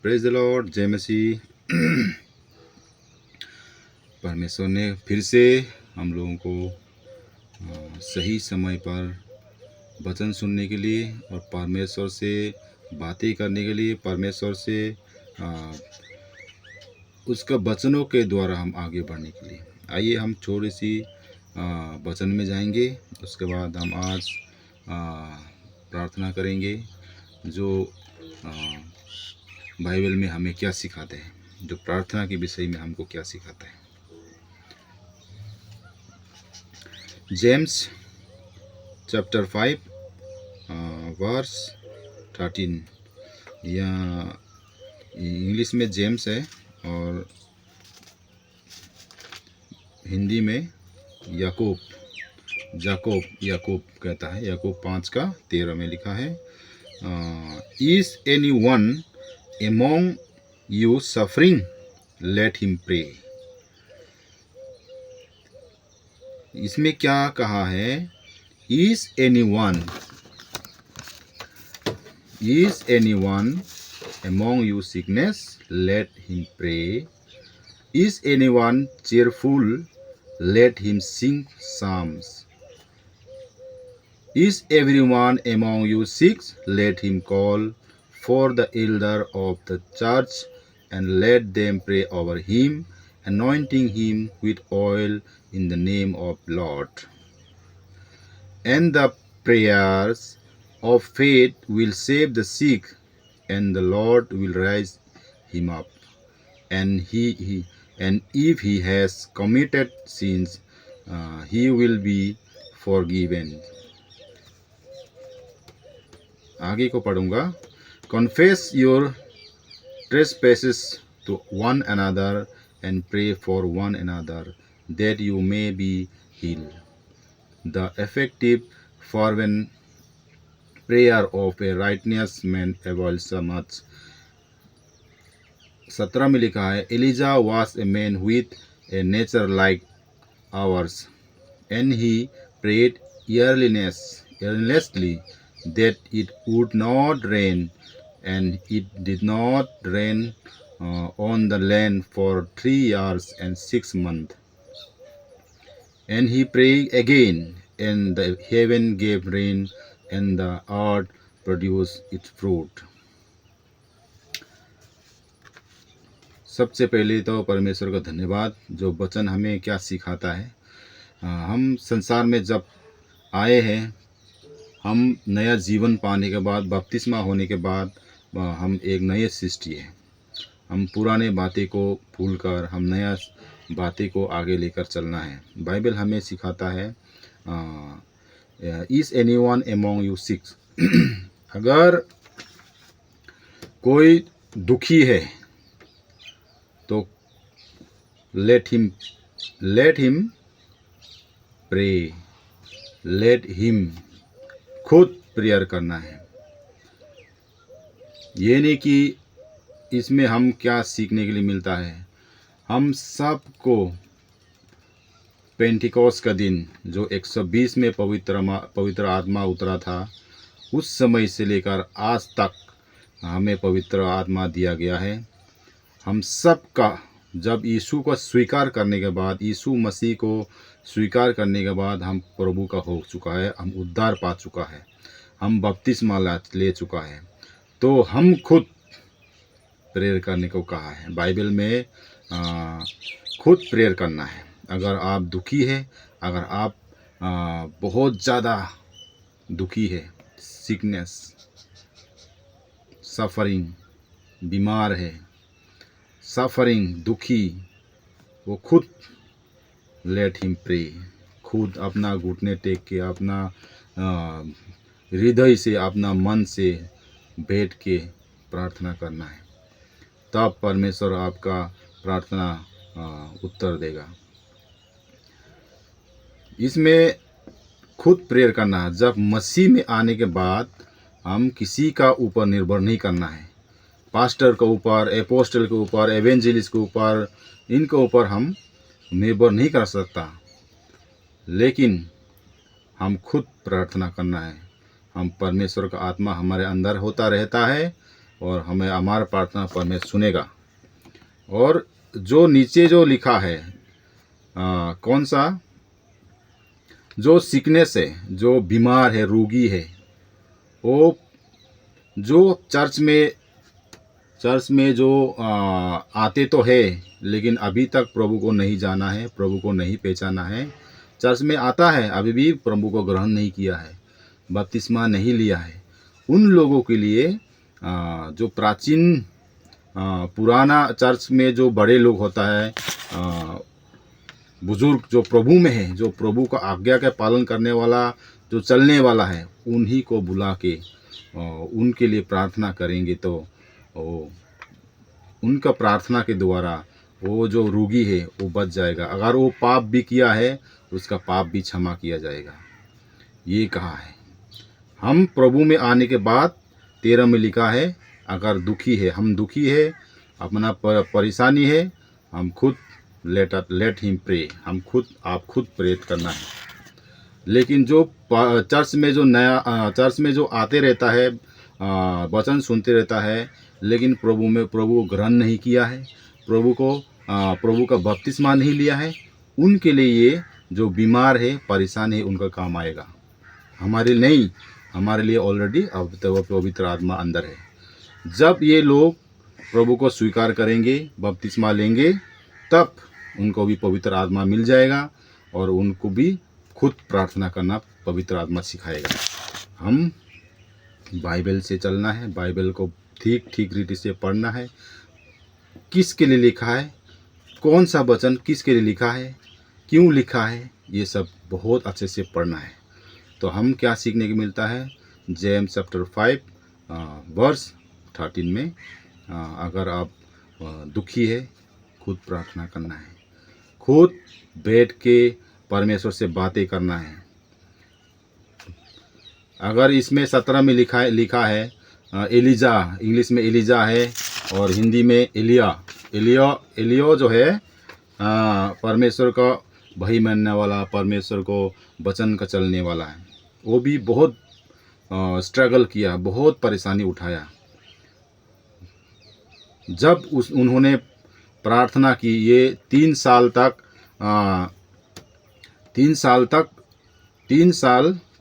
Praise the Lord, जय मसीह। परमेश्वर ने फिर से हम लोगों को सही समय पर वचन सुनने के लिए और परमेश्वर से बातें करने के लिए, परमेश्वर से उसका वचनों के द्वारा हम आगे बढ़ने के लिए, आइए हम थोड़ी सी वचन में जाएंगे। उसके बाद हम आज प्रार्थना करेंगे जो बाइबल में हमें क्या सिखाते हैं, जो प्रार्थना के विषय में हमको क्या सिखाता है। जेम्स चैप्टर 5 वर्स 13, या इंग्लिश में जेम्स है और हिंदी में याकूब कहता है। याकूब 5:13 में लिखा है, is any one among you suffering, let him pray. इसमें क्या कहा है? Is any one among you sickness, let him pray. Is any one cheerful, let him sing psalms. Is everyone among you sick? Let him call for the elder of the church, and let them pray over him, anointing him with oil in the name of Lord. And the prayers of faith will save the sick, and the Lord will raise him up. And if he has committed sins, he will be forgiven. आगे को पढ़ूंगा। Confess your trespasses to one another and pray for one another, that you may be healed. The effective fervent prayer of a righteous man avails much. 17 में लिखा है, Elijah was a man with a nature like ours, and he prayed earnestly that it would not rain, and it did not rain on the land for 3 years and 6 months. And he prayed again, and the heaven gave rain, and the earth produced its fruit. सबसे पहले तो परमेश्वर का धन्यवाद जो वचन हमें क्या सिखाता है। हम संसार में जब आए हैं, हम नया जीवन पाने के बाद, बपतिस्मा होने के बाद हम एक नए सृष्टि है। हम पुराने बातें को भूलकर हम नया बातें को आगे लेकर चलना है। बाइबल हमें सिखाता है, is anyone among you sick. अगर कोई दुखी है तो let him pray, let him, खुद प्रेयर करना है। ये नहीं कि इसमें हम क्या सीखने के लिए मिलता है। हम सबको पेंटिकोस्ट का दिन जो 120 में पवित्र आत्मा उतरा था, उस समय से लेकर आज तक हमें पवित्र आत्मा दिया गया है। हम सब का जब यीशु को स्वीकार करने के बाद, यीशु मसीह को स्वीकार करने के बाद हम प्रभु का हो चुका है, हम उद्धार पा चुका है, हम बपतिस्मा ले चुका है, तो हम खुद प्रेयर करने को कहा है। बाइबल में खुद प्रेयर करना है। अगर आप दुखी है, अगर आप बहुत ज़्यादा दुखी है, सिकनेस, सफरिंग, बीमार है, सफरिंग, दुखी, वो खुद लेट हिम प्रे, खुद अपना घुटने टेक के, अपना हृदय से, अपना मन से बैठ के प्रार्थना करना है। तब परमेश्वर आपका प्रार्थना उत्तर देगा। इसमें खुद प्रेयर करना है। जब मसीह में आने के बाद हम किसी का ऊपर निर्भर नहीं करना है। पास्टर के ऊपर, एपोस्टल के ऊपर, एवेंजलिस्ट के ऊपर, इनके ऊपर हम निर्भर नहीं कर सकता, लेकिन हम खुद प्रार्थना करना है। हम परमेश्वर का आत्मा हमारे अंदर होता रहता है, और हमें हमारा प्रार्थना परमेश्वर सुनेगा। और जो नीचे जो लिखा है कौन सा, जो सिकनेस है, जो बीमार है, रोगी है, वो जो चर्च में जो आते तो है, लेकिन अभी तक प्रभु को नहीं जाना है, प्रभु को नहीं पहचाना है। चर्च में आता है, अभी भी प्रभु को ग्रहण नहीं किया है, बपतिस्मा नहीं लिया है। उन लोगों के लिए जो प्राचीन पुराना चर्च में जो बड़े लोग होता है, बुजुर्ग जो प्रभु में है, जो प्रभु का आज्ञा का पालन करने वाला, जो चलने वाला है, उन्हीं को बुला के उनके लिए प्रार्थना करेंगे तो उनका प्रार्थना के द्वारा वो जो रोगी है वो बच जाएगा। अगर वो पाप भी किया है, उसका पाप भी क्षमा किया जाएगा। ये कहा है। हम प्रभु में आने के बाद 13 में लिखा है, अगर दुखी है, हम दुखी है, अपना परेशानी है, हम खुद लेट हिम प्रे, आप खुद प्रेरित करना है। लेकिन जो चर्च में जो चर्च में जो आते रहता है, वचन सुनते रहता है, लेकिन प्रभु को ग्रहण नहीं किया है, प्रभु का बपतिस्मा नहीं लिया है, उनके लिए ये जो बीमार है, परेशान है, उनका काम आएगा। हमारे नहीं, हमारे लिए ऑलरेडी अब तो पवित्र आत्मा अंदर है। जब ये लोग प्रभु को स्वीकार करेंगे, बपतिस्मा लेंगे, तब उनको भी पवित्र आत्मा मिल जाएगा और उनको भी खुद प्रार्थना करना पवित्र आत्मा सिखाएगा। हम बाइबल से चलना है, बाइबल को ठीक रीति से पढ़ना है। किसके लिए लिखा है, कौन सा वचन किसके लिए लिखा है, क्यों लिखा है, ये सब बहुत अच्छे से पढ़ना है। तो हम क्या सीखने को मिलता है, जेम्स चैप्टर 5 वर्स 13 में, अगर आप दुखी है, खुद प्रार्थना करना है, खुद बैठ के परमेश्वर से बातें करना है। अगर इसमें 17 में लिखा है एलिजा, इंग्लिश में एलिजा है और हिंदी में एलियो जो है परमेश्वर का भय मानने वाला, परमेश्वर को वचन का चलने वाला है। वो भी बहुत स्ट्रगल किया, बहुत परेशानी उठाया। जब उन्होंने प्रार्थना की, ये 3 साल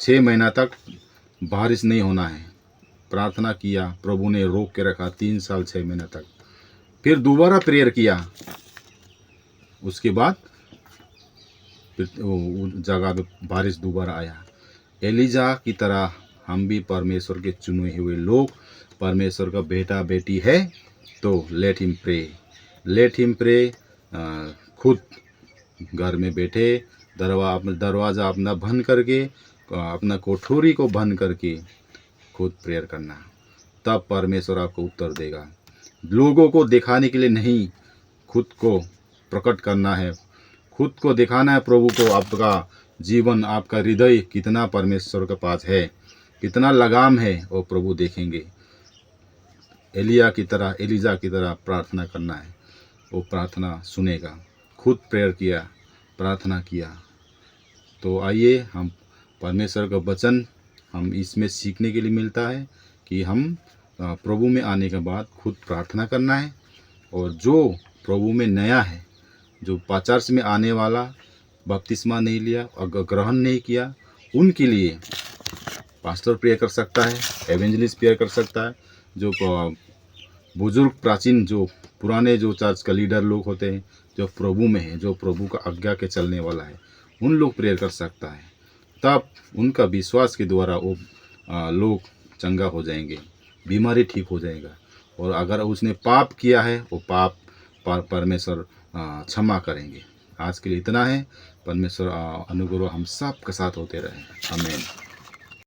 6 महीना तक बारिश नहीं होना है, प्रार्थना किया, प्रभु ने रोक के रखा 3 साल 6 महीना तक। फिर दोबारा प्रेयर किया, उसके बाद जगह पे बारिश दोबारा आया। एलिजा की तरह हम भी परमेश्वर के चुने हुए लोग, परमेश्वर का बेटा बेटी है, तो लेट हिम प्रे। खुद घर में बैठे दरवाज़ा अपना बंद करके, अपना कोठरी को बंद करके खुद प्रेयर करना, तब परमेश्वर आपको उत्तर देगा। लोगों को दिखाने के लिए नहीं, खुद को प्रकट करना है, खुद को दिखाना है प्रभु को। आपका जीवन, आपका हृदय कितना परमेश्वर के पास है, कितना लगाम है, वो प्रभु देखेंगे। एलिजा की तरह प्रार्थना करना है, वो प्रार्थना सुनेगा। खुद प्रेयर किया, प्रार्थना किया। तो आइए, हम परमेश्वर का वचन हम इसमें सीखने के लिए मिलता है कि हम प्रभु में आने के बाद खुद प्रार्थना करना है। और जो प्रभु में नया है, जो चर्च में आने वाला, बपतिस्मा नहीं लिया और ग्रहण नहीं किया, उनके लिए पास्टर प्रेयर कर सकता है, एवेंजलिस्ट प्रेयर कर सकता है। जो बुजुर्ग प्राचीन जो पुराने जो चर्च का लीडर लोग होते हैं, जो प्रभु में है, जो प्रभु का आज्ञा के चलने वाला है, उन लोग प्रेयर कर सकता है। तब उनका विश्वास के द्वारा वो लोग चंगा हो जाएंगे, बीमारी ठीक हो जाएगा। और अगर उसने पाप किया है, वो पाप परमेश्वर क्षमा करेंगे। आज के लिए इतना है। परमेश्वर अनुग्रह हम सब के साथ होते रहे। आमीन।